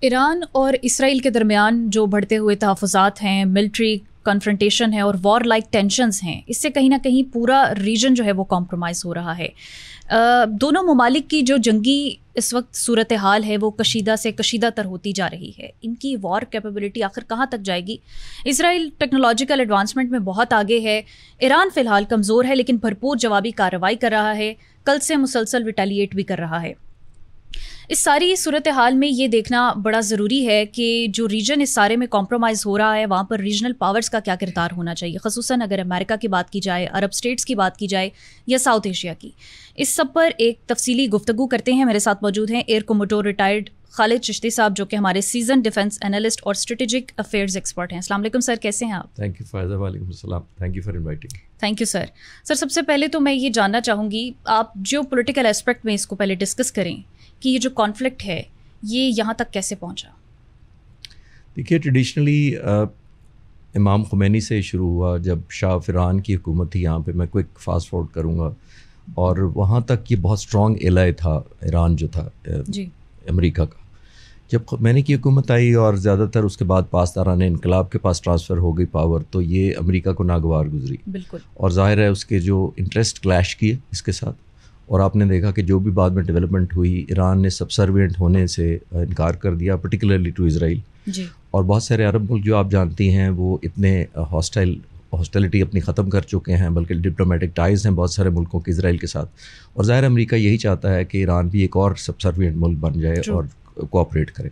ایران اور اسرائیل کے درمیان جو بڑھتے ہوئے تحفظات ہیں، ملٹری کنفرنٹیشن ہے اور وار لائک ٹینشنز ہیں، اس سے کہیں نہ کہیں پورا ریجن جو ہے وہ کمپرومائز ہو رہا ہے. دونوں ممالک کی جو جنگی اس وقت صورتحال ہے وہ کشیدہ سے کشیدہ تر ہوتی جا رہی ہے. ان کی وار کیپیبلٹی آخر کہاں تک جائے گی؟ اسرائیل ٹیکنالوجیکل ایڈوانسمنٹ میں بہت آگے ہے، ایران فی الحال کمزور ہے لیکن بھرپور جوابی کارروائی کر رہا ہے، کل سے مسلسل ریٹیلیٹ بھی کر رہا ہے. اس ساری صورتحال میں یہ دیکھنا بڑا ضروری ہے کہ جو ریجن اس سارے میں کمپرومائز ہو رہا ہے وہاں پر ریجنل پاورز کا کیا کردار ہونا چاہیے، خصوصاً اگر امریکہ کی بات کی جائے، عرب اسٹیٹس کی بات کی جائے یا ساؤتھ ایشیا کی. اس سب پر ایک تفصیلی گفتگو کرتے ہیں. میرے ساتھ موجود ہیں air commodore retired Khalid Chishti صاحب، جو کہ ہمارے سیزن ڈیفنس انالسٹ اور اسٹریٹجک افیئرز ایکسپرٹ ہیں. السلام علیکم سر، کیسے ہیں آپ؟ Thank you Faiza. وعلیکم السلام. Thank you for inviting. Thank you sir. Sir سب سے پہلے تو میں یہ جاننا چاہوں گی، آپ جو پولیٹیکل اسپیکٹ میں اس کو پہلے ڈسکس کریں کہ یہ جو کانفلکٹ ہے یہ یہاں تک کیسے پہنچا؟ دیکھیے، ٹریڈیشنلی امام خمینی سے شروع ہوا. جب شاہ آف ایران کی حکومت تھی یہاں پہ، میں کوئک فاسٹ فارورڈ کروں گا، اور وہاں تک یہ بہت اسٹرانگ ایلائی تھا ایران جو تھا جی امریکہ کا. جب خمینی کی حکومت آئی اور زیادہ تر اس کے بعد پاسداران انقلاب کے پاس ٹرانسفر ہو گئی پاور، تو یہ امریکہ کو ناگوار گزری. بالکل. اور ظاہر ہے اس کے جو انٹرسٹ کلیش کیے اس کے ساتھ، اور آپ نے دیکھا کہ جو بھی بعد میں ڈیولپمنٹ ہوئی، ایران نے سبسروینٹ ہونے سے انکار کر دیا، پرٹیکولرلی ٹو اسرائیل. جی. اور بہت سارے عرب ملک جو آپ جانتی ہیں وہ اتنے ہاسٹیلٹی اپنی ختم کر چکے ہیں، بلکہ ڈپلومیٹک ٹائز ہیں بہت سارے ملکوں کے اسرائیل کے ساتھ. اور ظاہر امریکہ یہی چاہتا ہے کہ ایران بھی ایک اور سبسروینٹ ملک بن جائے اور کوآپریٹ کرے.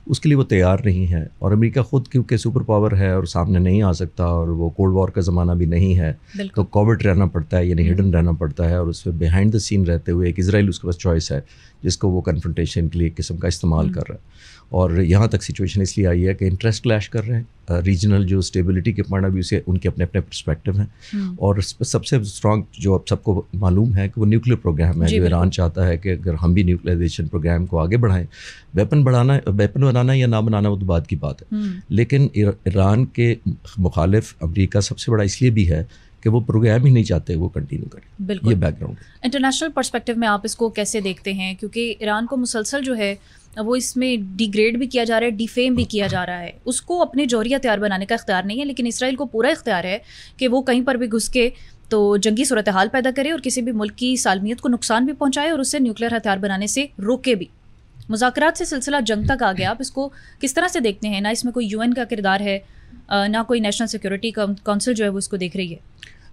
اس کے لیے وہ تیار نہیں ہے. اور امریکہ خود کیونکہ سپر پاور ہے اور سامنے نہیں آ سکتا، اور وہ کولڈ وار کا زمانہ بھی نہیں ہے، تو کوورٹ رہنا پڑتا ہے، یعنی ہڈن رہنا پڑتا ہے. اور اس پہ بیہائنڈ دا سین رہتے ہوئے ایک اسرائیل اس کے پاس چوائس ہے جس کو وہ کنفرنٹیشن کے لیے ایک قسم کا استعمال کر رہا ہے. اور یہاں تک سچویشن اس لیے آئی ہے کہ انٹرسٹ کلیش کر رہے ہیں. ریجنل جو اسٹیبلٹی کے پوائنٹ آف ویو سے ان کے اپنے اپنے پرسپیکٹو ہیں. اور سب سے اسٹرانگ جو اب سب کو معلوم ہے کہ وہ نیوکلیر پروگرام ہے، جو ایران چاہتا ہے کہ اگر ہم بھی نیوکلائزیشن پروگرام کو آگے بڑھائیں. ویپن بنانا یا نہ بنانا وہ تو بعد کی بات ہے، لیکن ایران کے مخالف امریکہ سب سے بڑا اس لیے بھی ہے کہ وہ پروگرام ہی نہیں چاہتے وہ کنٹینیو کریں. بالکل. یہ بیک گراؤنڈ ہے. انٹرنیشنل پرسپیکٹیو میں آپ اس کو کیسے دیکھتے ہیں؟ کیونکہ ایران کو مسلسل جو ہے وہ اس میں ڈی گریڈ بھی کیا جا رہا ہے، ڈی فیم بھی کیا جا رہا ہے. اس کو اپنے جوہری ہتھیار بنانے کا اختیار نہیں ہے، لیکن اسرائیل کو پورا اختیار ہے کہ وہ کہیں پر بھی گھس کے تو جنگی صورتحال پیدا کرے اور کسی بھی ملک کی سالمیت کو نقصان بھی پہنچائے اور اسے نیوکلیر ہتھیار بنانے سے روکے بھی. مذاکرات سے سلسلہ جنگ تک آ گیا. آپ اس کو کس طرح سے دیکھتے ہیں؟ نہ اس میں کوئی UN کا کردار ہے، نہ کوئی نیشنل سیکورٹی کونسل جو ہے وہ اس کو دیکھ رہی ہے.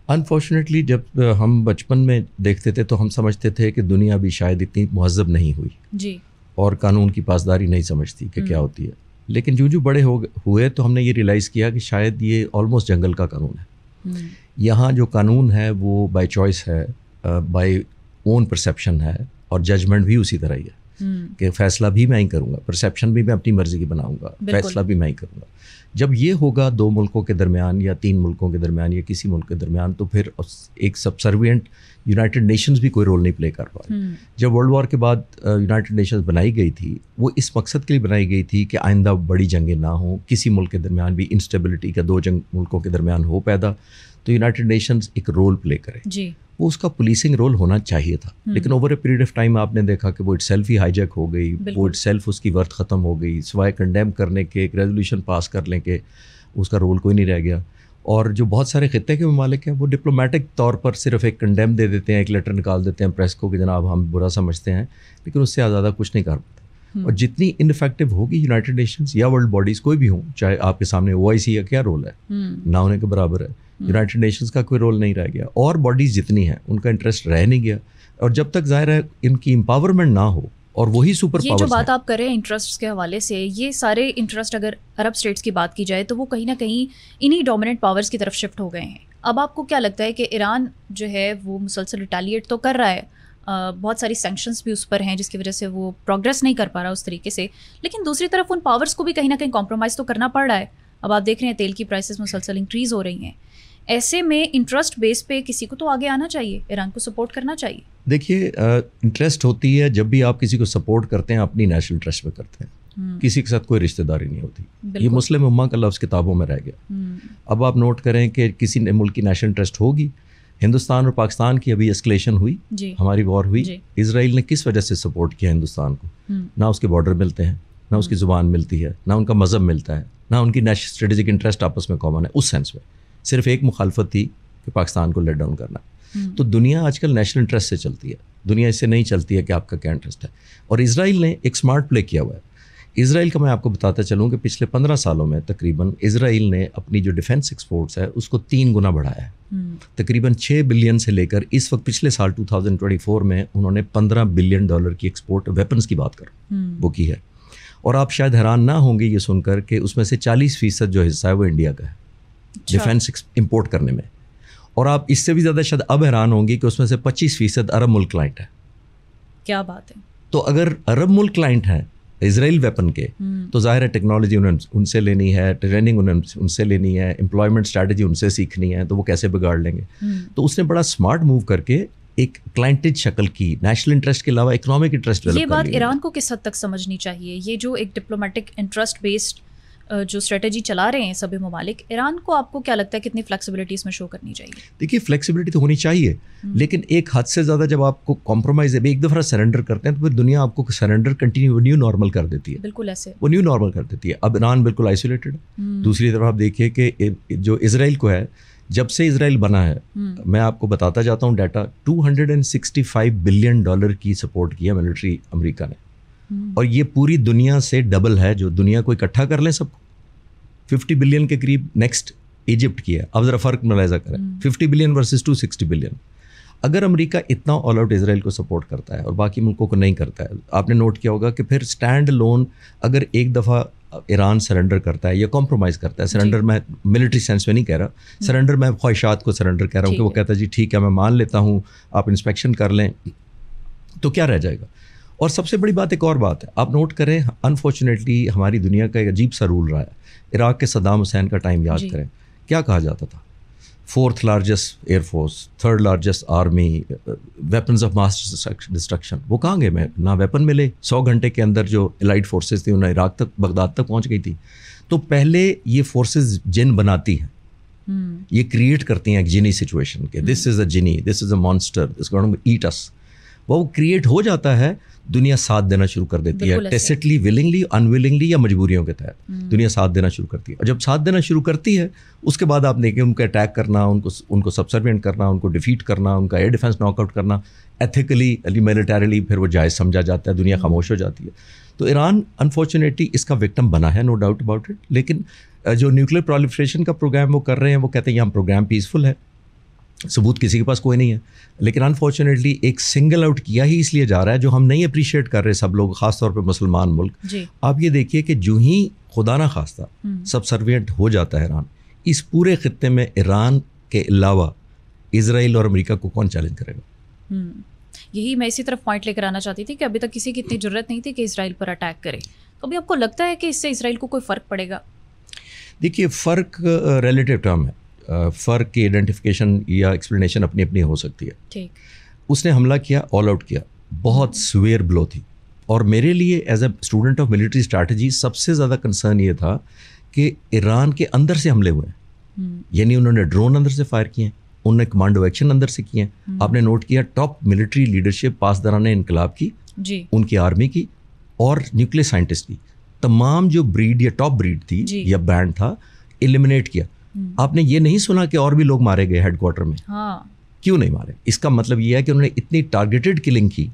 انفارچونیٹلی جب ہم بچپن میں دیکھتے تھے تو ہم سمجھتے تھے کہ دنیا بھی شاید اتنی مہذب نہیں ہوئی جی، اور قانون کی پاسداری نہیں سمجھتی کہ کیا ہوتی ہے. لیکن جو بڑے ہوئے تو ہم نے یہ ریئلائز کیا کہ شاید یہ آلموسٹ جنگل کا قانون ہے. یہاں جو قانون ہے وہ بائی چوائس ہے، بائی اون پرسیپشن ہے، اور ججمنٹ بھی اسی طرح ہی ہے کہ فیصلہ بھی میں ہی کروں گا، پرسیپشن بھی میں اپنی مرضی کی بناؤں گا، فیصلہ بھی میں ہی کروں گا. جب یہ ہوگا دو ملکوں کے درمیان یا تین ملکوں کے درمیان یا کسی ملک کے درمیان، تو پھر ایک سبسروینٹ یونائٹڈ نیشنز بھی کوئی رول نہیں پلے کر پا رہی. جب ورلڈ وار کے بعد یونائٹڈ نیشنز بنائی گئی تھی، وہ اس مقصد کے لیے بنائی گئی تھی کہ آئندہ بڑی جنگیں نہ ہوں، کسی ملک کے درمیان بھی انسٹیبلٹی کا دو ملکوں کے درمیان ہو پیدا، تو یونائٹڈ نیشنز ایک رول پلے کرے. جی، وہ اس کا پولیسنگ رول ہونا چاہیے تھا. لیکن over a period of time آپ نے دیکھا کہ وہ اٹ سیلف ہی ہائی جیک ہو گئی، وہ اٹ سیلف اس کی ورتھ ختم ہو گئی، سوائے کنڈیم کرنے کے، ایک ریزولوشن پاس کر لیں کہ اس کا رول کوئی نہیں رہ گیا. اور جو بہت سارے خطے کے ممالک ہیں وہ ڈپلومیٹک طور پر صرف ایک کنڈیم دے دیتے ہیں، ایک لیٹر نکال دیتے ہیں پریس کو کہ جناب ہم برا سمجھتے ہیں، لیکن اس سے زیادہ کچھ نہیں کر پاتے. اور جتنی انفیکٹو ہوگی یونائٹڈ نیشنز یا ورلڈ باڈیز کوئی بھی ہوں، چاہے آپ کے سامنے OIC کا کیا رول ہے، نہ ہونے کے برابر ہے. یونائٹڈ نیشنز کا کوئی رول نہیں رہ گیا، اور باڈیز جتنی ہیں ان کا انٹرسٹ رہ نہیں گیا. اور جب تک ظاہر ہے ان کی امپاورمنٹ نہ ہو، اور وہی سپر پاورز، یہ جو بات آپ کر رہے ہیں انٹرسٹ کے حوالے سے، یہ سارے انٹرسٹ اگر عرب اسٹیٹس کی بات کی جائے تو وہ کہیں نہ کہیں انہی ڈومیننٹ پاورز کی طرف شفٹ ہو گئے ہیں. اب آپ کو کیا لگتا ہے کہ ایران جو ہے وہ مسلسل ریٹیلیٹ تو کر رہا ہے، بہت ساری سینکشنز بھی اس پر ہیں جس کی وجہ سے وہ پروگریس نہیں کر پا رہا اس طریقے سے، لیکن دوسری طرف ان پاورز کو بھی کہیں نہ کہیں کمپرومائز تو کرنا پڑ رہا ہے. اب آپ دیکھ رہے ہیں تیل کی پرائسز مسلسل انکریز ہو رہی ہیں. ایسے میں انٹرسٹ بیس پہ کسی کو تو آگے آنا چاہیے، ایران کو سپورٹ کرنا چاہیے. دیکھیے، انٹرسٹ ہوتی ہے جب بھی آپ کسی کو سپورٹ کرتے ہیں اپنی نیشنل انٹرسٹ میں کرتے ہیں، کسی کے ساتھ کوئی رشتہ داری نہیں ہوتی. یہ مسلم امہ کا لفظ کتابوں میں رہ گیا. اب آپ نوٹ کریں کہ کسی ملک کی نیشنل انٹرسٹ ہوگی. ہندوستان اور پاکستان کی ابھی اسکلیشن ہوئی، ہماری وار ہوئی، اسرائیل نے کس وجہ سے سپورٹ کیا ہندوستان کو؟ نہ اس کے بارڈر ملتے ہیں، نہ اس کی زبان ملتی ہے، نہ ان کا مذہب ملتا ہے، نہ ان کی نیشنل اسٹریٹجک انٹرسٹ آپس میں کامن ہے اس سینس میں. صرف ایک مخالفت تھی کہ پاکستان کو لیٹ ڈاؤن کرنا. تو دنیا آج کل نیشنل انٹرسٹ سے چلتی ہے، دنیا اس سے نہیں چلتی ہے کہ آپ کا کیا انٹرسٹ ہے. اور اسرائیل نے ایک سمارٹ پلے کیا ہوا ہے. اسرائیل کا میں آپ کو بتاتا چلوں کہ پچھلے 15 سالوں میں تقریباً اسرائیل نے اپنی جو ڈیفینس ایکسپورٹس ہے اس کو 3 گنا بڑھایا ہے. تقریباً 6 بلین سے لے کر اس وقت پچھلے سال 2024 میں انہوں نے $15 بلین کی ایکسپورٹ ویپنز کی بات کروں وہ کی ہے. اور آپ شاید حیران نہ ہوں گے یہ سن کر کہ اس میں سے 40% جو حصہ ہے وہ انڈیا کا ہے ڈیفینس امپورٹ کرنے میں. اور آپ اس سے بھی زیادہ شاید اب حیران ہوں گی کہ اس میں سے 25% عرب ملک کلائنٹ ہے. کیا بات ہے. تو اگر عرب ملک کلائنٹ ہیں اسرائیل ویپن کے تو ظاہر ہے ٹیکنالوجی انہیں ان سے لینی ہے، ٹریننگ انہیں ان سے لینی ہے، امپلائمنٹ اسٹریٹجی ان سے سیکھنی ہے، تو وہ کیسے بگاڑ لیں گے. تو اس نے بڑا اسمارٹ موو کر کے ایک کلائنٹڈ شکل کی نیشنل انٹرسٹ کے علاوہ اکنامک انٹرسٹ ڈیولپ کر لی. یہ بات ایران کو کس حد تک سمجھنی چاہیے؟ یہ جو ایک ڈپلومیٹک انٹرسٹ بیسڈ جو اسٹریٹجی چلا رہے ہیں سبھی ممالک، ایران کو آپ کو کیا لگتا ہے کتنی فلیکسیبلٹی اس میں شو کرنی چاہیے؟ دیکھیے فلیکسیبلٹی تو ہونی چاہیے، لیکن ایک حد سے زیادہ جب آپ کو کمپرومائز ہے، ایک دفعہ سرنڈر کرتے ہیں تو پھر دنیا آپ کو سرنڈر کنٹینیو نیو نارمل کر دیتی ہے. بالکل ایسے وہ نیو نارمل کر دیتی ہے. اب ایران بالکل آئسولیٹڈ. دوسری طرف آپ دیکھیے کہ جو اسرائیل کو ہے، جب سے اسرائیل بنا ہے، میں آپ کو بتاتا جاتا ہوں ڈیٹا، $265 بلین کی سپورٹ کی ہے ملٹری امریکہ نے. اور یہ پوری دنیا سے ڈبل ہے جو دنیا کو اکٹھا کر لیں سب کو. 50 بلین کے قریب نیکسٹ ایجپٹ کی ہے. اب ذرا فرق ملاحظہ کریں، 50 بلین ورسز 260 بلین. اگر امریکہ اتنا آل آؤٹ اسرائیل کو سپورٹ کرتا ہے اور باقی ملکوں کو نہیں کرتا ہے، آپ نے نوٹ کیا ہوگا کہ پھر اسٹینڈ لون اگر ایک دفعہ ایران سرنڈر کرتا ہے یا کمپرومائز کرتا ہے، سرنڈر میں ملٹری سینس میں نہیں کہہ رہا، سرنڈر میں خواہشات کو سرنڈر کہہ رہا ہوں کہ وہ کہتا ہے جی ٹھیک ہے میں مان لیتا ہوں، آپ انسپیکشن کر لیں، تو کیا رہ جائے گا. اور سب سے بڑی بات ایک اور بات ہے، آپ نوٹ کریں، انفارچونیٹلی ہماری دنیا کا ایک عجیب سا رول رہا ہے. عراق کے صدام حسین کا ٹائم یاد کریں، کیا کہا جاتا تھا؟ 4th largest air force, 3rd largest army, weapons of mass destruction. وہ کہاں گئے؟ میں نہ ویپن ملے. 100 گھنٹے کے اندر جو الائٹ فورسز تھیں انہیں عراق تک، بغداد تک پہنچ گئی تھی. تو پہلے یہ فورسز جن بناتی ہیں، یہ کریٹ کرتی ہیں ایک جنی سچویشن کہ دس is a genie, this is a monster, this going to eat us. وہ کریٹ ہو جاتا ہے، دنیا ساتھ دینا شروع کر دیتی ہے، ٹیسٹلی، ولنگلی، انولنگلی یا مجبوریوں کے تحت دنیا ساتھ دینا شروع کرتی ہے. اور جب ساتھ دینا شروع کرتی ہے اس کے بعد آپ دیکھیں ان کو اٹیک کرنا، ان کو سبسروینٹ کرنا، ان کو ڈیفیٹ کرنا، ان کا ایئر ڈیفینس ناک آؤٹ کرنا، ایتھیکلی ملیٹریلی پھر وہ جائز سمجھا جاتا ہے، دنیا خاموش ہو جاتی ہے. تو ایران انفارچونیٹلی اس کا وکٹم بنا ہے، نو ڈاؤٹ اباؤٹ اٹ. لیکن جو نیوکلیر پرالیفریشن کا پروگرام وہ کر رہے ہیں، وہ کہتے ہیں یہ ہم پروگرام پیسفل ہے، ثبوت کسی کے پاس کوئی نہیں ہے. لیکن انفارچونیٹلی ایک سنگل آؤٹ کیا ہی اس لیے جا رہا ہے جو ہم نہیں اپریشیٹ کر رہے سب لوگ، خاص طور پہ مسلمان ملک. آپ یہ دیکھیے کہ جو ہی خدا نہ خواستہ سب سروینٹ ہو جاتا ہے ایران، اس پورے خطے میں ایران کے علاوہ اسرائیل اور امریکہ کو کون چیلنج کرے گا؟ یہی میں اسی طرف پوائنٹ لے کر آنا چاہتی تھی کہ ابھی تک کسی کی اتنی ضرورت نہیں تھی کہ اسرائیل پر اٹیک کرے. تو ابھی آپ کو لگتا ہے کہ اس سے اسرائیل کو کوئی فرق پڑے گا؟ دیکھیے فرق ریلیٹیو ٹرم ہے، فرق کی آئیڈینٹیفیکیشن یا ایکسپلینیشن اپنی اپنی ہو سکتی ہے. ٹھیک. اس نے حملہ کیا، آل آؤٹ کیا، بہت سویئر بلو تھی. اور میرے لیے as a student of military strategy سب سے زیادہ کنسرن یہ تھا کہ ایران کے اندر سے حملے ہوئے ہیں، یعنی انہوں نے ڈرون اندر سے فائر کیے ہیں، انہوں نے کمانڈو ایکشن اندر سے کیے ہیں. آپ نے نوٹ کیا ٹاپ ملٹری لیڈرشپ پاسداران انقلاب کی، ان کی آرمی کی اور نیوکلیئر سائنٹسٹ کی، تمام جو بریڈ یا ٹاپ بریڈ تھی یا بینڈ تھا، ایلیمنیٹ کیا. آپ نے یہ نہیں سنا کہ اور بھی لوگ مارے گئے ہیڈ کوارٹر میں. کیوں نہیں مارے؟ اس کا مطلب یہ ہے کہ انہوں نے اتنی ٹارگیٹڈ کلنگ کی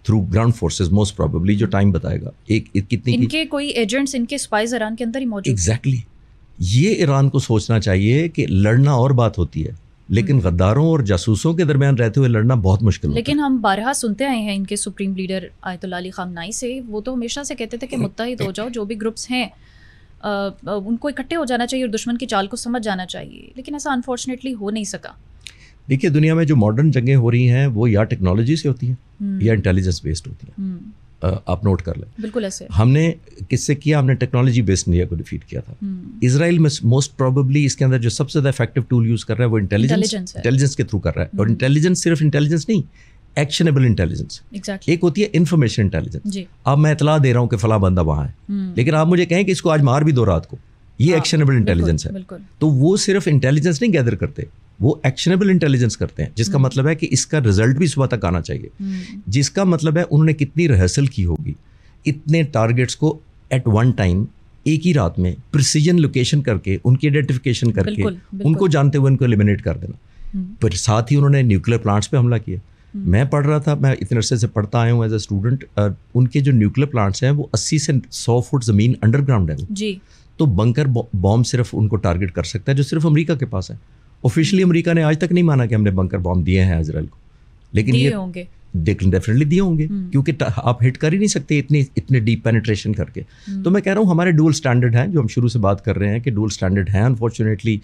through ground forces, most probably جو ٹائم بتائے گا کتنی ان کے کوئی ایجنٹس، ان کے اسپائز ایران کے اندر ہی موجود. ایگزیکٹلی. یہ ایران کو سوچنا چاہیے کہ لڑنا اور بات ہوتی ہے، لیکن غداروں اور جاسوسوں کے درمیان رہتے ہوئے لڑنا بہت مشکل ہوتا ہے. لیکن ہم بارہا سنتے آئے ہیں ان کے سپریم لیڈر آیت اللہ علی خامنائی سے، وہ تو ہمیشہ سے کہتے تھے کہ متحد ہو جاؤ، جو بھی گروپس ہیں ان کو اکٹھے ہو جانا چاہیے اور دشمن کی چال کو سمجھ جانا چاہیے. لیکن ایسا انفارچونیٹلی ہو نہیں سکا. دیکھیے دنیا میں جو ماڈرن جنگیں ہو رہی ہیں وہ یا ٹیکنالوجی سے ہوتی ہیں یا انٹیلیجنس بیسڈ ہوتی ہیں. آپ نوٹ کر لیں. بالکل ایسے ہم نے کس سے کیا، ہم نے ٹیکنالوجی بیسڈ انڈیا کو ڈیفیٹ کیا تھا. اسرائیل میں موسٹ پروبیبلی اس کے اندر جو سب سے زیادہ افیکٹو ٹول یوز کر رہا ہے وہ انٹیلیجنس کے تھرو کر رہا ہے. اور انٹیلیجنس صرف انٹیلیجنس نہیں، ایکشنیبل انٹیلیجنس. ایک ہوتی ہے انفارمیشن انٹیلیجنس. اب میں اطلاع دے رہا ہوں کہ فلاں بندہ وہاں ہے، لیکن آپ مجھے کہیں کہ اس کو آج مار بھی دو رات کو، یہ ایکشنیبل انٹیلیجنس ہے. تو وہ صرف انٹیلیجنس نہیں گیدر کرتے، وہ ایکشنیبل انٹیلیجنس کرتے ہیں، جس کا مطلب ہے کہ اس کا رزلٹ بھی صبح تک آنا چاہیے. جس کا مطلب ہے انہوں نے کتنی ریہرسل کی ہوگی، اتنے ٹارگیٹس کو ایٹ ون ٹائم ایک ہی رات میں پریسیجن لوکیشن کر کے ان کی آئیڈینٹیفیکیشن کر کے ان کو جانتے ہوئے ان کو ایلیمنیٹ کر دینا. پھر ساتھ ہی انہوں نے نیوکلیر پلانٹس پہ حملہ کیا. میں پڑھ رہا تھا, میں اتنے عرصے سے پڑھتا آیا ہوں ایز اے اسٹوڈنٹ, ان کے جو نیوکلیر پلانٹس ہیں وہ 80 سے 100 فٹ زمین انڈر گراؤنڈ ہے جی. تو بنکر بومب صرف ان کو ٹارگٹ کر سکتا ہے جو صرف امریکہ کے پاس ہے. آفیشلی امریکہ نے آج تک نہیں مانا کہ ہم نے بنکر بومب دیے ہیں اسرائیل کو, لیکن یہ ڈیفینیٹلی دیے ہوں گے کیونکہ آپ ہٹ کر ہی نہیں سکتے اتنے ڈیپ پینیٹریشن کر کے. تو میں کہہ رہا ہوں ہمارے ڈول اسٹینڈرڈ ہیں جو ہم شروع سے بات کر رہے ہیں کہ ڈول اسٹینڈرڈ ہیں. انفارچونیٹلی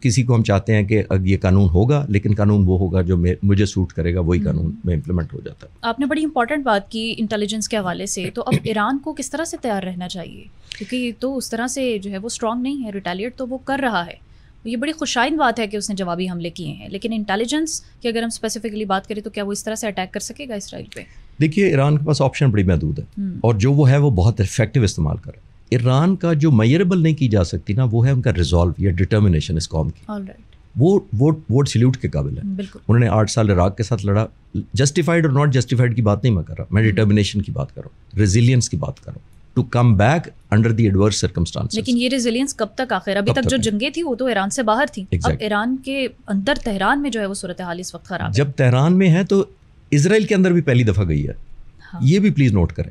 کسی کو ہم چاہتے ہیں کہ یہ قانون ہوگا, لیکن قانون وہ ہوگا جو مجھے سوٹ کرے گا, وہی قانون میں امپلیمنٹ ہو جاتا ہے. آپ نے بڑی امپورٹنٹ بات کی انٹیلیجنس کے حوالے سے. تو اب ایران کو کس طرح سے تیار رہنا چاہیے, کیونکہ تو اس طرح سے جو ہے وہ اسٹرانگ نہیں ہے, ریٹیلیٹ تو وہ کر رہا ہے. یہ بڑی خوشائن بات ہے کہ اس نے جوابی حملے کیے ہیں, لیکن انٹیلیجنس کی اگر ہم اسپیسیفکلی بات کریں تو کیا وہ اس طرح سے اٹیک کر سکے گا اسرائیل پہ؟ دیکھیے ایران کے پاس آپشن بڑی محدود ہے, اور جو وہ ہے وہ بہت افیکٹو استعمال کرے. ایران کا جو میئربل نہیں کی جا سکتی نا, وہ ہے ان کا ریزالو یا ڈٹرمنیشن اس قوم کی. وہ سلیوٹ کے قابل ہے. انہوں نے 8 سال عراق کے ساتھ لڑا. جسٹیفائڈ اور ناٹ جسٹیفائڈ کی بات نہیں میں کر رہا, میں ڈٹرمنیشن کی بات کر رہا ہوں, ریزیلینس کی بات کر رہا ہوں, to come back under the adverse circumstances. لیکن یہ ریزیلینس کب تک آخر؟ ابھی تک جو جنگیں تھیں وہ تو ایران سے باہر تھیں. اب ایران کے اندر تہران میں جو ہے وہ صورتحال اس وقت خراب ہے. جب تہران میں ہے تو اسرائیل کے اندر بھی پہلی دفعہ گئی ہے. یہ بھی پلیز نوٹ کریں,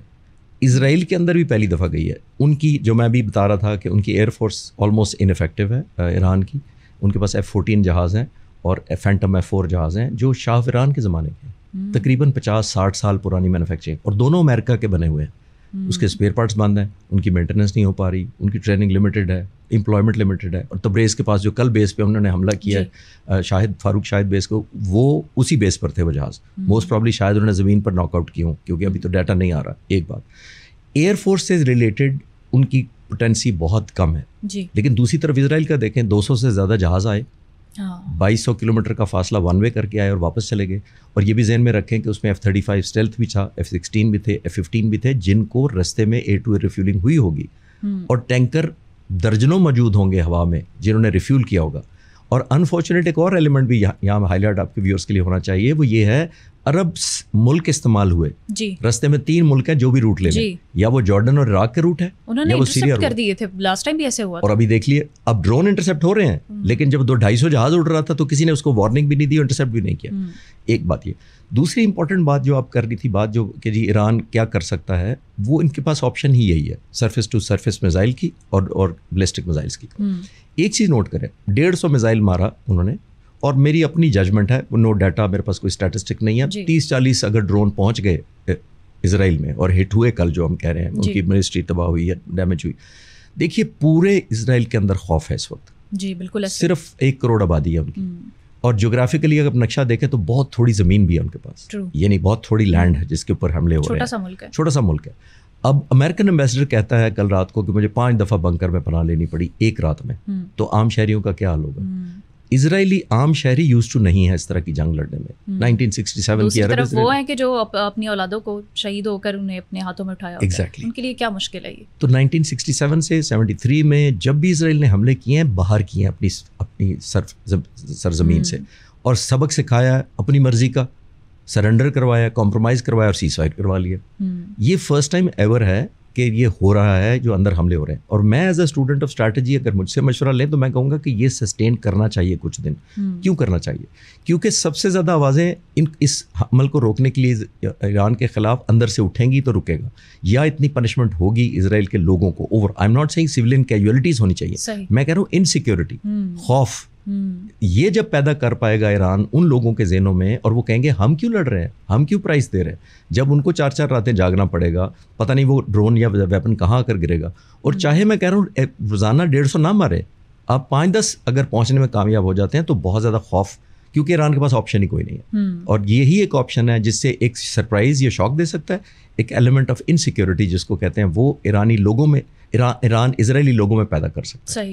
اسرائیل کے اندر بھی پہلی دفعہ گئی ہے. ان کی جو میں بھی بتا رہا تھا کہ ان کی ایئر فورس آلموسٹ انفیکٹو ہے ایران کی. ان کے پاس F-14 جہاز ہیں اور فینٹم F-4 جہاز ہیں جو شاہ ایران کے زمانے کے ہیں, تقریباً 50-60 سال پرانی مینوفیکچرنگ, اور دونوں امریکہ کے بنے ہوئے ہیں. اس کے اسپیئر پارٹس بند ہیں, ان کی مینٹیننس نہیں ہو پا رہی, ان کی ٹریننگ لمیٹڈ ہے, امپلائمنٹ لمیٹڈ ہے. اور تبریز کے پاس جو کل بیس پہ انہوں نے حملہ کیا ہے فاروق شاہد بیس کو, وہ اسی بیس پر تھے وہ جہاز. موسٹ پرابلی شاید انہوں نے زمین پر ناک آؤٹ کیے ہوں, کیونکہ ابھی تو ڈیٹا نہیں آ رہا. ایک بات, ایئر فورس سے ریلیٹڈ ان کی پوٹینسی بہت کم ہے. لیکن دوسری طرف اسرائیل کا دیکھیں, 200 سے زیادہ جہاز آئے, 2200 کلومیٹر کا فاصلہ ون وے کر کے آئے اور واپس چلے گئے. اور یہ بھی ذہن میں رکھیں کہ اس میں F-35 اسٹیلتھ بھی تھا, F-16 بھی تھے, F-15 بھی تھے, جن کو رستے میں A-2A ریفیولنگ ہوئی ہوگی, اور ٹینکر درجنوں موجود ہوں گے ہوا میں جنہوں نے ریفیول کیا ہوگا. اور انفارچونیٹ ایک اور ایلیمنٹ بھی یہاں ہائی لائٹ آپ کے ویورس کے لیے ہونا چاہیے, وہ یہ ہے عرب ملک استعمال ہوئے. رستے میں 3 ملک ہیں جو بھی روٹ لے لیں, یا وہ جارڈن اور عراق کے روٹ ہیں, یا وہ سیریا کر دیے تھے لاسٹ ٹائم بھی ایسے ہوا. اور ابھی دیکھ لیے اب ڈرون انٹرسیپٹ ہو رہے ہیں, لیکن جب 200-250 جہاز اڑ رہا تھا تو کسی نے اس کو وارننگ بھی نہیں دی, انٹرسیپٹ بھی نہیں کیا. ایک بات یہ. دوسری امپورٹنٹ بات جو آپ کر رہی تھی بات, جو کہ جی ایران کیا کر سکتا ہے, وہ ان کے پاس آپشن ہی یہی ہے, سرفیس ٹو سرفیس میزائل کی اور بیلسٹک میزائلس کی. ایک چیز نوٹ کریں, 150 میزائل مارا انہوں نے, اور میری اپنی ججمنٹ ہے, نو ڈیٹا, میرے پاس کوئی اسٹیٹسٹک نہیں ہے, 30-40 اگر ڈرون پہنچ گئے اسرائیل میں اور ہٹ ہوئے کل جو ہم کہہ رہے ہیں, ان کی منسٹری تباہ ہوئی ہے, ڈیمیج ہوئی. دیکھیے پورے اسرائیل کے اندر خوف ہے اس وقت. جی بالکل, صرف 1 کروڑ آبادی ہے ان کی, اور جغرافیکلی اگر نقشہ دیکھیں تو بہت تھوڑی زمین بھی ہے ان کے پاس, یعنی بہت تھوڑی لینڈ ہے جس کے اوپر حملے ہو رہے ہیں. چھوٹا سا ملک ہے. اب امریکن ایمبیسڈر کہتا ہے کل رات کو کہ مجھے 5 دفعہ بنکر میں پناہ لینی پڑی ایک رات میں, تو عام شہریوں کا کیا حال ہوگا؟ اسرائیلی عام شہری یوز ٹو نہیں ہے اس طرح کی جنگ لڑنے میں. 1967 کی عرب طرف وہ ہیں کہ جو اپنی اولادوں کو شہید ہو کر انہیں اپنے ہاتھوں میں اٹھایا, ان کے لیے کیا مشکل ہے یہ. تو 1967 سے 73 میں جب بھی اسرائیل نے حملے کیے ہیں, باہر کیے ہیں اپنی سرزمین سے, اور سبق سکھایا اپنی مرضی کا, سرنڈر کروایا, کمپرومائز کروایا اور سیز فائر کروا لیا. یہ فرسٹ ٹائم ایور ہے کہ یہ ہو رہا ہے جو اندر حملے ہو رہے ہیں. اور میں as a student of strategy اگر مجھ سے مشورہ لیں تو میں کہوں گا کہ یہ سسٹین کرنا چاہیے کچھ دن. کیوں کرنا چاہیے؟ کیونکہ سب سے زیادہ آوازیں اس عمل کو روکنے کے لیے ایران کے خلاف اندر سے اٹھیں گی تو رکے گا, یا اتنی پنشمنٹ ہوگی اسرائیل کے لوگوں کو. Over I am not seeing civilian casualties ہونی چاہیے, میں کہہ رہا ہوں انسیکیورٹی, خوف, یہ جب پیدا کر پائے گا ایران ان لوگوں کے ذہنوں میں, اور وہ کہیں گے ہم کیوں لڑ رہے ہیں, ہم کیوں پرائز دے رہے ہیں, جب ان کو 4 راتیں جاگنا پڑے گا, پتہ نہیں وہ ڈرون یا ویپن کہاں آ کر گرے گا. اور چاہے میں کہہ رہا ہوں روزانہ 150 نہ مارے, آپ 5-10 اگر پہنچنے میں کامیاب ہو جاتے ہیں تو بہت زیادہ خوف, کیونکہ ایران کے پاس آپشن ہی کوئی نہیں ہے. اور یہی ایک آپشن ہے جس سے ایک سرپرائز یا شاک دے سکتا ہے, ایک ایلیمنٹ آف انسیکیورٹی جس کو کہتے ہیں, وہ ایرانی لوگوں میں ایران اسرائیلی لوگوں میں پیدا کر سکتا ہے.